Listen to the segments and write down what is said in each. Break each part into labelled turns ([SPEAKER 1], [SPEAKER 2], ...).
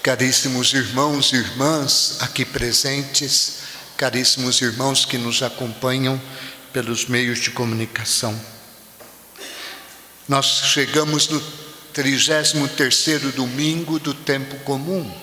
[SPEAKER 1] Caríssimos irmãos e irmãs aqui presentes, caríssimos irmãos que nos acompanham pelos meios de comunicação. Nós chegamos no 33º domingo do tempo comum.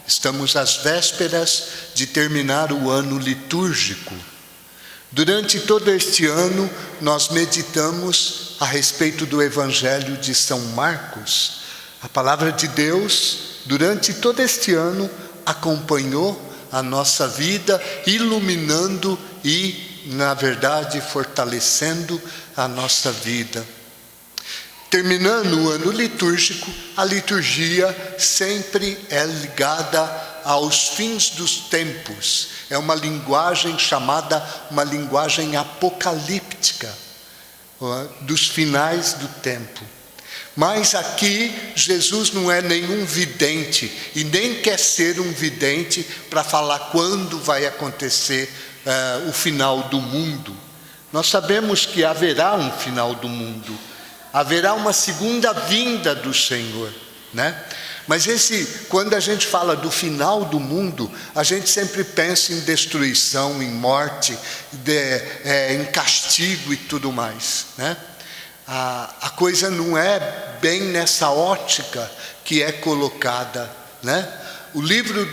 [SPEAKER 1] Estamos às vésperas de terminar o ano litúrgico. Durante todo este ano, nós meditamos a respeito do Evangelho de São Marcos. A palavra de Deus, durante todo este ano, acompanhou a nossa vida, iluminando e, na verdade, fortalecendo a nossa vida. Terminando o ano litúrgico, a liturgia sempre é ligada aos fins dos tempos. É uma linguagem chamada uma linguagem apocalíptica, dos finais do tempo. Mas aqui Jesus não é nenhum vidente e nem quer ser um vidente para falar quando vai acontecer o final do mundo. Nós sabemos que haverá um final do mundo, haverá uma segunda vinda do Senhor, né? Mas quando a gente fala do final do mundo, a gente sempre pensa em destruição, em morte, em castigo e tudo mais, né? A coisa não é bem nessa ótica que é colocada, né? O livro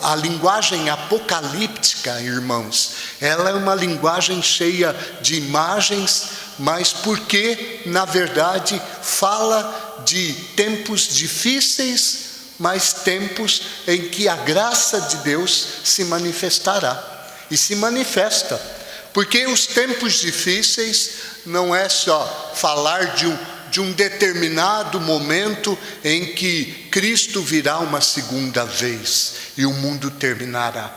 [SPEAKER 1] a linguagem apocalíptica, irmãos, ela é uma linguagem cheia de imagens, mas porque, na verdade, fala de tempos difíceis, mas tempos em que a graça de Deus se manifestará, e se manifesta. Porque os tempos difíceis não é só falar de um determinado momento em que Cristo virá uma segunda vez e o mundo terminará.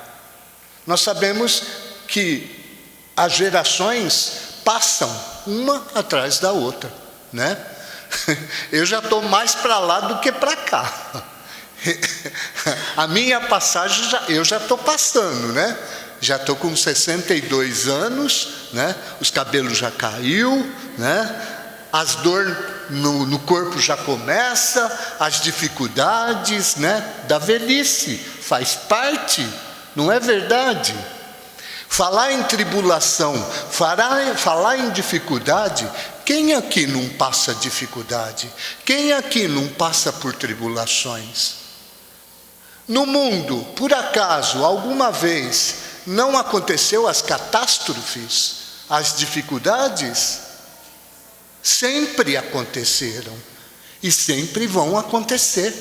[SPEAKER 1] Nós sabemos que as gerações passam uma atrás da outra, né? Eu já estou mais para lá do que para cá. A minha passagem, eu já estou passando, né? Já estou com 62 anos, né? Os cabelos já caiu, né? As dores no corpo já começam, as dificuldades, né? Da velhice, faz parte, não é verdade? Falar em tribulação, falar em dificuldade, quem aqui não passa dificuldade? Quem aqui não passa por tribulações? No mundo, por acaso, alguma vez, não aconteceu as catástrofes, as dificuldades? Sempre aconteceram e sempre vão acontecer.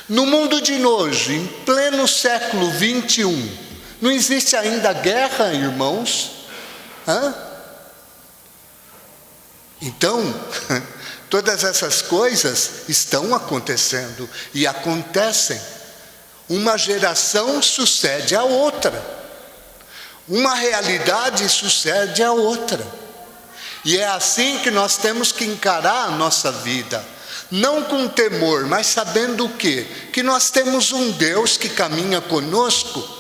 [SPEAKER 1] No mundo de hoje, em pleno século 21, não existe ainda guerra, irmãos? Então, todas essas coisas estão acontecendo e acontecem. Uma geração sucede a outra. Uma realidade sucede a outra. E é assim que nós temos que encarar a nossa vida. Não com temor, mas sabendo o quê? Que nós temos um Deus que caminha conosco.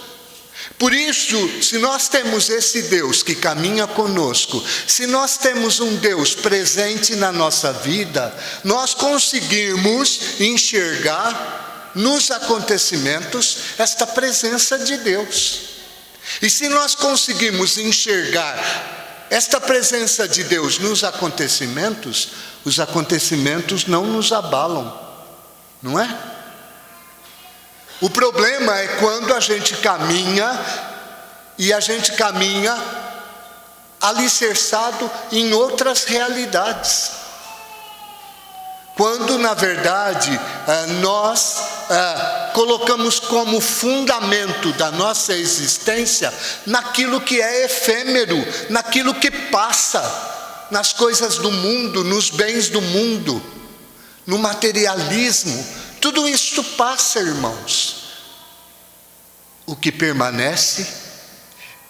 [SPEAKER 1] Por isso, se nós temos esse Deus que caminha conosco, se nós temos um Deus presente na nossa vida, nós conseguimos enxergar nos acontecimentos esta presença de Deus. E se nós conseguimos enxergar esta presença de Deus nos acontecimentos, os acontecimentos não nos abalam, não é? O problema é quando a gente caminha, e a gente caminha alicerçado em outras realidades. Quando, na verdade, nós colocamos como fundamento da nossa existência naquilo que é efêmero, naquilo que passa, nas coisas do mundo, nos bens do mundo, no materialismo. Tudo isso passa, irmãos. O que permanece?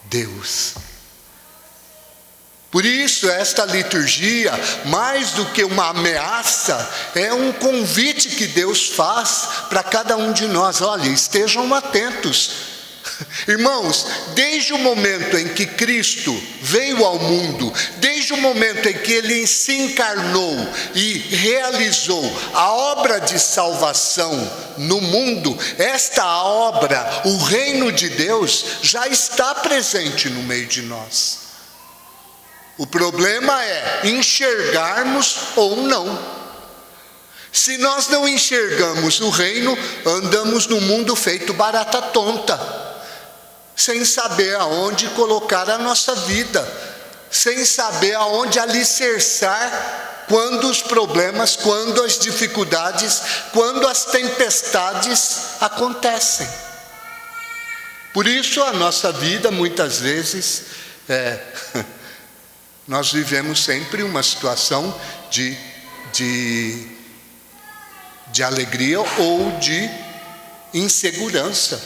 [SPEAKER 1] Deus. Por isso, esta liturgia, mais do que uma ameaça, é um convite que Deus faz para cada um de nós. Olha, estejam atentos. Irmãos, desde o momento em que Cristo veio ao mundo, desde o momento em que Ele se encarnou e realizou a obra de salvação no mundo, esta obra, o reino de Deus, já está presente no meio de nós. O problema é enxergarmos ou não. Se nós não enxergamos o reino, andamos no mundo feito barata tonta, sem saber aonde colocar a nossa vida, sem saber aonde alicerçar quando os problemas, quando as dificuldades, quando as tempestades acontecem. Por isso a nossa vida muitas vezes nós vivemos sempre uma situação de alegria ou de insegurança.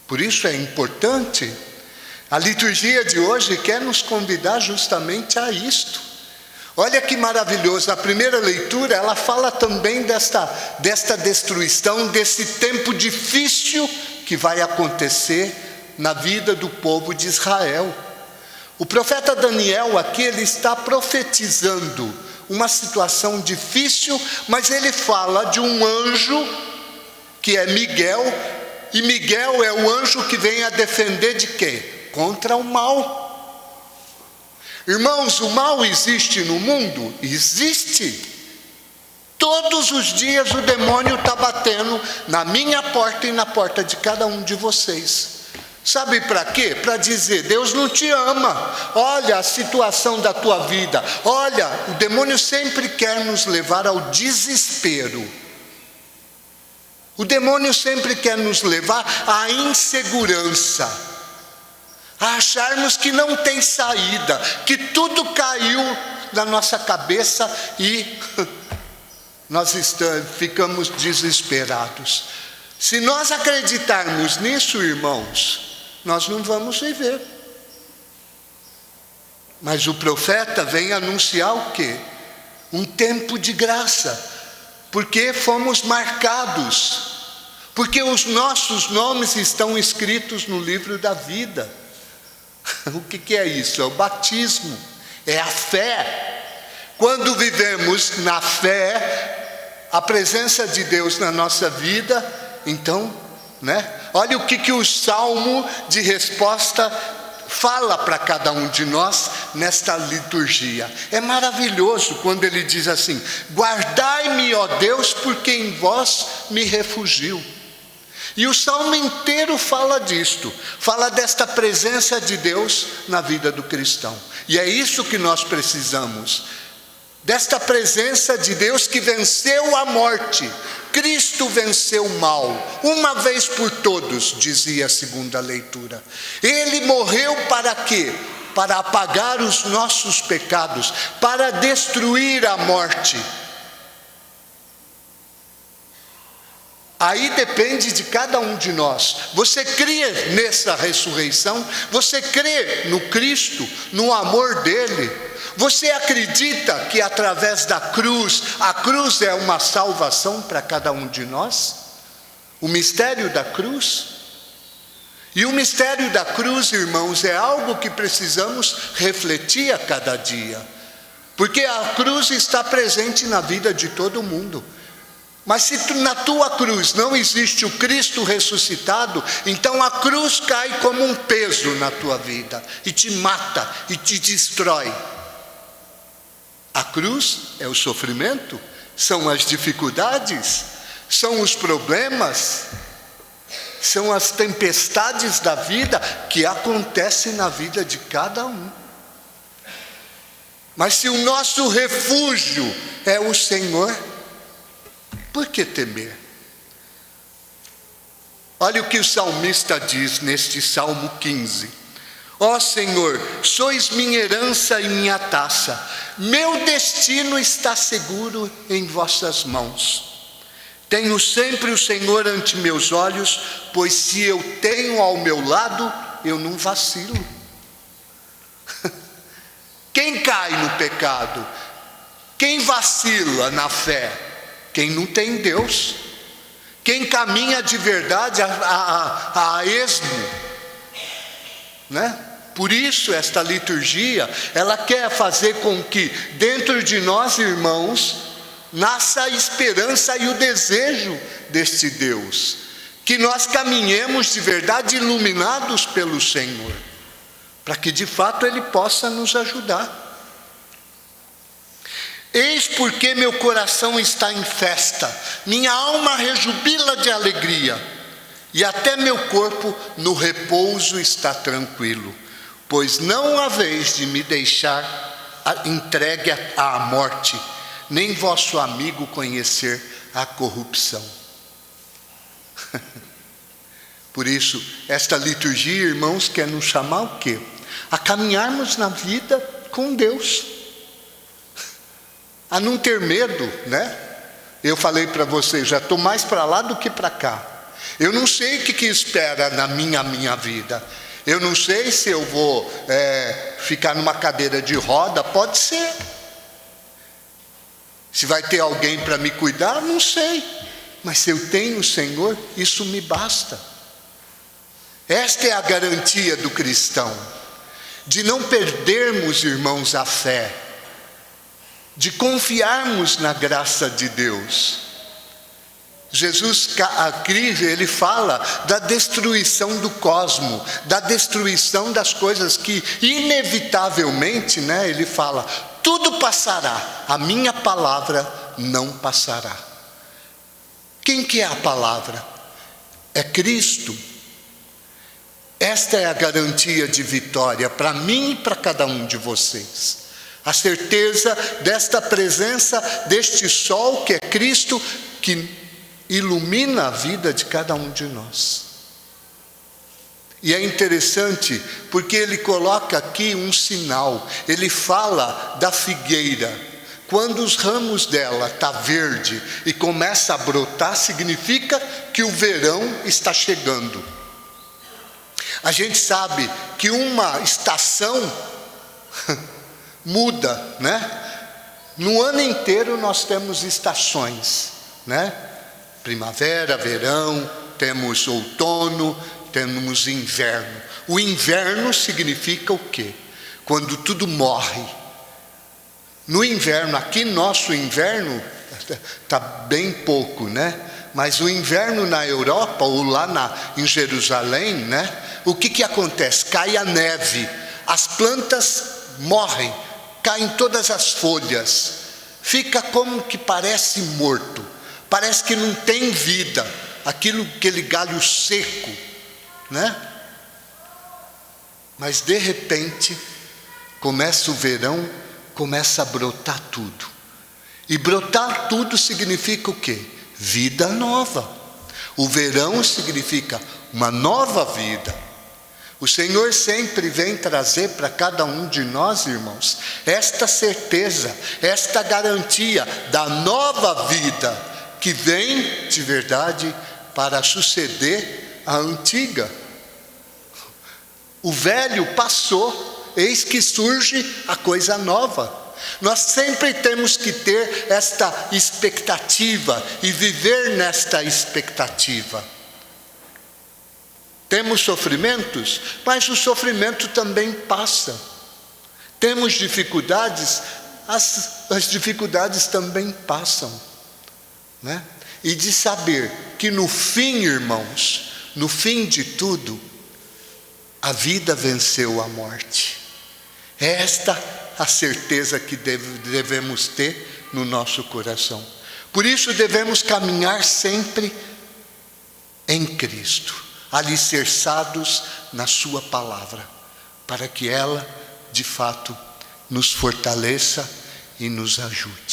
[SPEAKER 1] Por isso é importante, a liturgia de hoje quer nos convidar justamente a isto. Olha que maravilhoso, a primeira leitura, ela fala também desta destruição, desse tempo difícil que vai acontecer na vida do povo de Israel. O profeta Daniel aqui, ele está profetizando uma situação difícil, mas ele fala de um anjo, que é Miguel, e Miguel é o anjo que vem a defender de quê? Contra o mal. Irmãos, o mal existe no mundo? Existe. Todos os dias o demônio está batendo na minha porta e na porta de cada um de vocês. Sabe para quê? Para dizer, Deus não te ama. Olha a situação da tua vida. Olha, o demônio sempre quer nos levar ao desespero. O demônio sempre quer nos levar à insegurança, a acharmos que não tem saída, que tudo caiu na nossa cabeça e nós ficamos desesperados. Se nós acreditarmos nisso, irmãos, nós não vamos viver. Mas o profeta vem anunciar o quê? Um tempo de graça, porque fomos marcados, porque os nossos nomes estão escritos no livro da vida. O que é isso? É o batismo, é a fé. Quando vivemos na fé, a presença de Deus na nossa vida, então, olha o que o salmo de resposta fala para cada um de nós nesta liturgia. É maravilhoso quando ele diz assim: guardai-me, ó Deus, porque em vós me refugio. E o salmo inteiro fala disto, fala desta presença de Deus na vida do cristão. E é isso que nós precisamos, desta presença de Deus que venceu a morte. Cristo venceu o mal, uma vez por todos, dizia a segunda leitura. Ele morreu para quê? Para apagar os nossos pecados, para destruir a morte. Aí depende de cada um de nós. Você crê nessa ressurreição? Você crê no Cristo, no amor dele? Você acredita que através da cruz, a cruz é uma salvação para cada um de nós? O mistério da cruz? E o mistério da cruz, irmãos, é algo que precisamos refletir a cada dia, porque a cruz está presente na vida de todo mundo. Mas se na tua cruz não existe o Cristo ressuscitado, então a cruz cai como um peso na tua vida e te mata e te destrói. A cruz é o sofrimento, são as dificuldades, são os problemas, são as tempestades da vida que acontecem na vida de cada um. Mas se o nosso refúgio é o Senhor, por que temer? Olha o que o salmista diz neste Salmo 15. Ó Senhor, sois minha herança e minha taça, meu destino está seguro em vossas mãos. Tenho sempre o Senhor ante meus olhos, pois se eu tenho ao meu lado, eu não vacilo. Quem cai no pecado? Quem vacila na fé? Quem não tem Deus. quem caminha de verdade a esmo, né? Por isso esta liturgia, ela quer fazer com que dentro de nós, irmãos, nasça a esperança e o desejo deste Deus, que nós caminhemos de verdade iluminados pelo Senhor, para que de fato Ele possa nos ajudar. Eis porque meu coração está em festa, minha alma rejubila de alegria, e até meu corpo no repouso está tranquilo, pois não haveis de me deixar entregue à morte, nem vosso amigo conhecer a corrupção. Por isso, esta liturgia, irmãos, quer nos chamar o quê? A caminharmos na vida com Deus, a não ter medo, né? Eu falei para vocês, já estou mais para lá do que para cá. Eu não sei o que espera na minha vida. Eu não sei se eu vou ficar numa cadeira de roda, pode ser. Se vai ter alguém para me cuidar, não sei. Mas se eu tenho o Senhor, isso me basta. Esta é a garantia do cristão, de não perdermos, irmãos, a fé, de confiarmos na graça de Deus. Jesus, ele fala da destruição do cosmo, da destruição das coisas que inevitavelmente, né, ele fala, tudo passará, a minha palavra não passará. Quem que é a palavra? É Cristo. Esta é a garantia de vitória para mim e para cada um de vocês. A certeza desta presença, deste sol que é Cristo, que ilumina a vida de cada um de nós. E é interessante, porque ele coloca aqui um sinal. Ele fala da figueira. Quando os ramos dela estão verde e começa a brotar, significa que o verão está chegando. A gente sabe que uma estação muda, né? No ano inteiro nós temos estações, né? Primavera, verão, temos outono, temos inverno. O inverno significa o quê? Quando tudo morre. No inverno, aqui nosso inverno está bem pouco, né? Mas o inverno na Europa ou lá em Jerusalém, né? O que acontece? Cai a neve, as plantas morrem, caem todas as folhas, fica como que parece morto, parece que não tem vida, aquele galho seco, né? Mas de repente, começa o verão, começa a brotar tudo. E brotar tudo significa o quê? Vida nova. O verão significa uma nova vida. O Senhor sempre vem trazer para cada um de nós, irmãos, esta certeza, esta garantia da nova vida que vem de verdade para suceder a antiga. O velho passou, eis que surge a coisa nova. Nós sempre temos que ter esta expectativa e viver nesta expectativa. Temos sofrimentos, mas o sofrimento também passa. Temos dificuldades, as dificuldades também passam, né? E de saber que no fim, irmãos, no fim de tudo, a vida venceu a morte. É esta a certeza que devemos ter no nosso coração. Por isso devemos caminhar sempre em Cristo, alicerçados na sua palavra, para que ela, de fato, nos fortaleça e nos ajude.